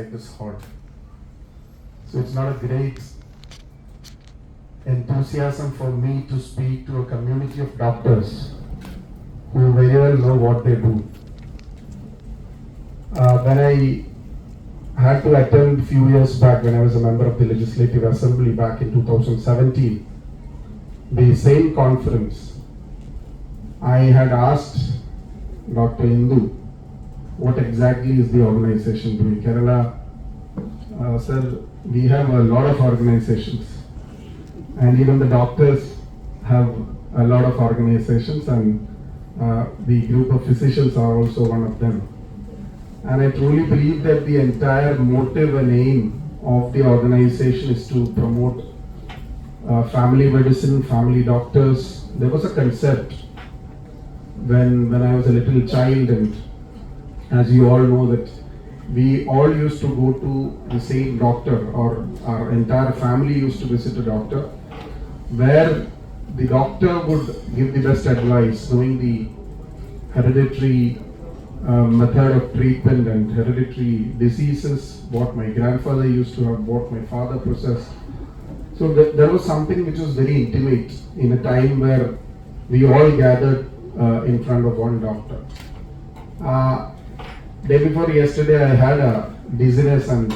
like this hot. So it's not a great enthusiasm for me to speak to a community of doctors who very well know what they do. When I had to attend a few years back, when I was a member of the Legislative Assembly back in 2017, the same conference, I had asked Dr. Indu, what exactly is the organization doing? Kerala, sir, we have a lot of organizations, and even the doctors have a lot of organizations, and the group of physicians are also one of them. And I truly believe that the entire motive and aim of the organization is to promote family medicine, family doctors. There was a concept when I was a little child, and as you all know, that we all used to go to the same doctor, or our entire family used to visit a doctor, where the doctor would give the best advice, knowing the hereditary method of treatment and hereditary diseases, what my grandfather used to have, what my father possessed. So there was something which was very intimate in a time where we all gathered in front of one doctor. Day before yesterday, I had a dizziness, and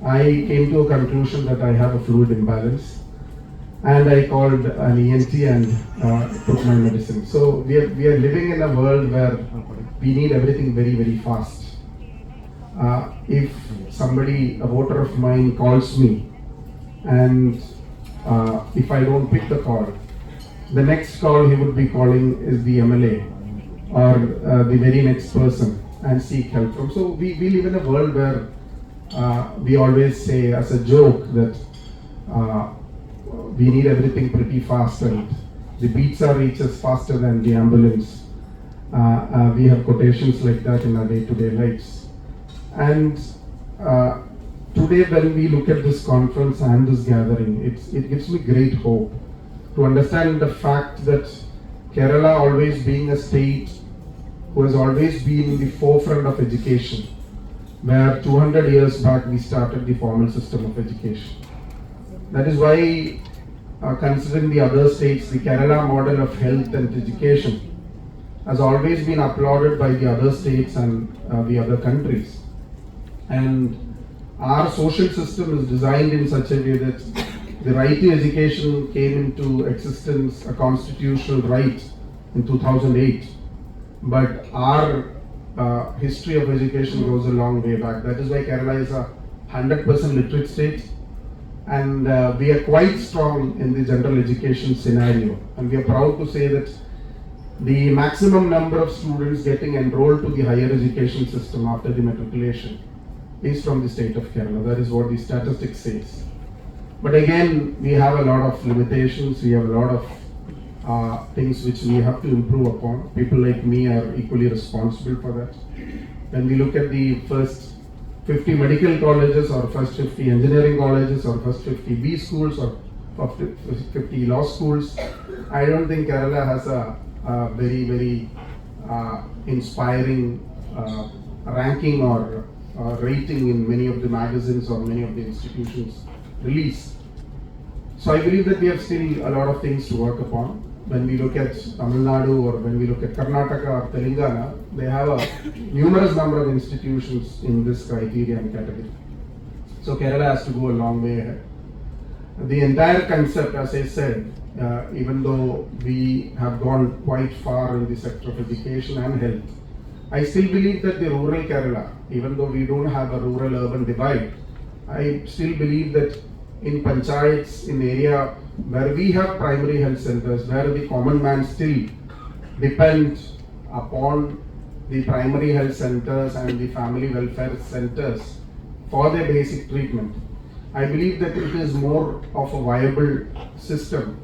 I came to a conclusion that I have a fluid imbalance. And I called an ENT and took my medicine. So we are living in a world where we need everything very, very fast. If somebody, a voter of mine, calls me, and if I don't pick the call, the next call he would be calling is the MLA or the very next person and seek help from. So we live in a world where we always say as a joke that we need everything pretty fast, and the pizza reaches faster than the ambulance. We have quotations like that in our day-to-day lives. And today when we look at this conference and this gathering, it gives me great hope to understand the fact that Kerala, always being a state who has always been in the forefront of education, where 200 years back we started the formal system of education. That is why, considering the other states, the Kerala model of health and education has always been applauded by the other states and the other countries. And our social system is designed in such a way that the right to education came into existence, a constitutional right, in 2008. But our history of education goes a long way back. That is why Kerala is a 100% literate state. And we are quite strong in the general education scenario. And we are proud to say that the maximum number of students getting enrolled to the higher education system after the matriculation is from the state of Kerala. That is what the statistics says. But again, we have a lot of limitations. We have a lot of things which we have to improve upon. People like me are equally responsible for that. When we look at the first 50 medical colleges, or first 50 engineering colleges, or first 50 B schools, or 50 law schools, I don't think Kerala has a very, very inspiring ranking or rating in many of the magazines or many of the institutions release. So I believe that we have still a lot of things to work upon. When we look at Tamil Nadu, or when we look at Karnataka or Telangana, they have a numerous number of institutions in this criteria and category. So Kerala has to go a long way ahead. The entire concept, as I said, even though we have gone quite far in the sector of education and health, I still believe that the rural Kerala, even though we don't have a rural-urban divide, I still believe that in panchayats, in area where we have primary health centers, where the common man still depends upon the primary health centers and the family welfare centers for their basic treatment, I believe that it is more of a viable system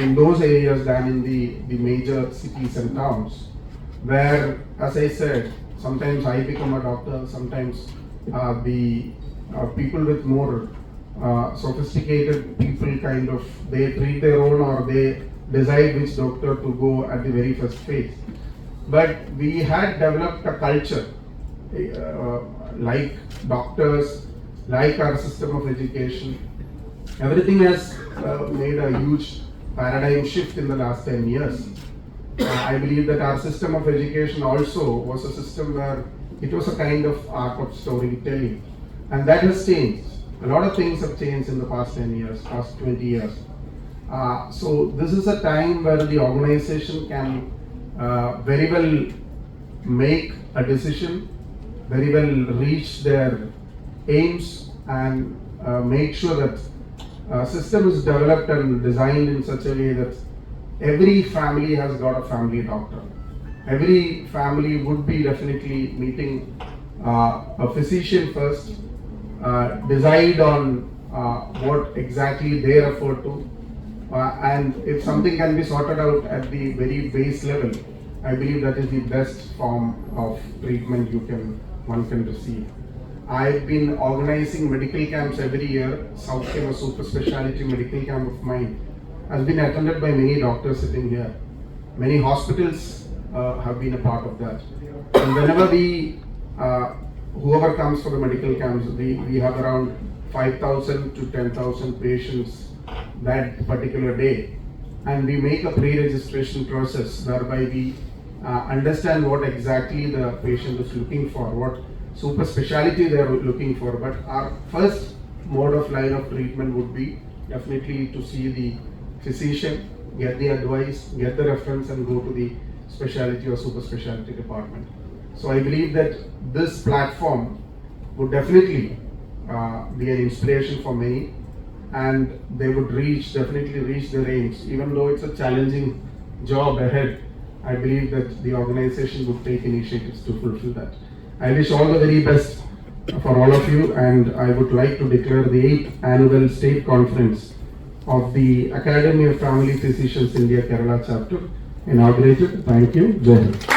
in those areas than in the major cities and towns, where, as I said, sometimes I become a doctor, sometimes the people with more sophisticated people kind of, they treat their own, or they decide which doctor to go at the very first phase. But we had developed a culture like doctors, like our system of education. Everything has made a huge paradigm shift in the last 10 years. I believe that our system of education also was a system where it was a kind of art of storytelling, and that has changed. A lot of things have changed in the past 10 years, past 20 years. So this is a time where the organization can very well make a decision, very well reach their aims, and make sure that system is developed and designed in such a way that every family has got a family doctor. Every family would be definitely meeting a physician first, decide on what exactly they refer to, and if something can be sorted out at the very base level, I believe that is the best form of treatment one can receive. I've been organizing medical camps every year. South Came, a super specialty medical camp of mine, has been attended by many doctors sitting here. Many hospitals have been a part of that. And whenever whoever comes for the medical camps, we have around 5,000 to 10,000 patients that particular day. And we make a pre-registration process whereby we understand what exactly the patient is looking for, what super specialty they are looking for. But our first mode of line of treatment would be definitely to see the physician, get the advice, get the reference, and go to the specialty or super specialty department. So I believe that this platform would definitely be an inspiration for many, and they would definitely reach their aims. Even though it's a challenging job ahead, I believe that the organization would take initiatives to fulfill that. I wish all the very best for all of you, and I would like to declare the 8th annual state conference of the Academy of Family Physicians India Kerala chapter inaugurated. Thank you. Jai Hind.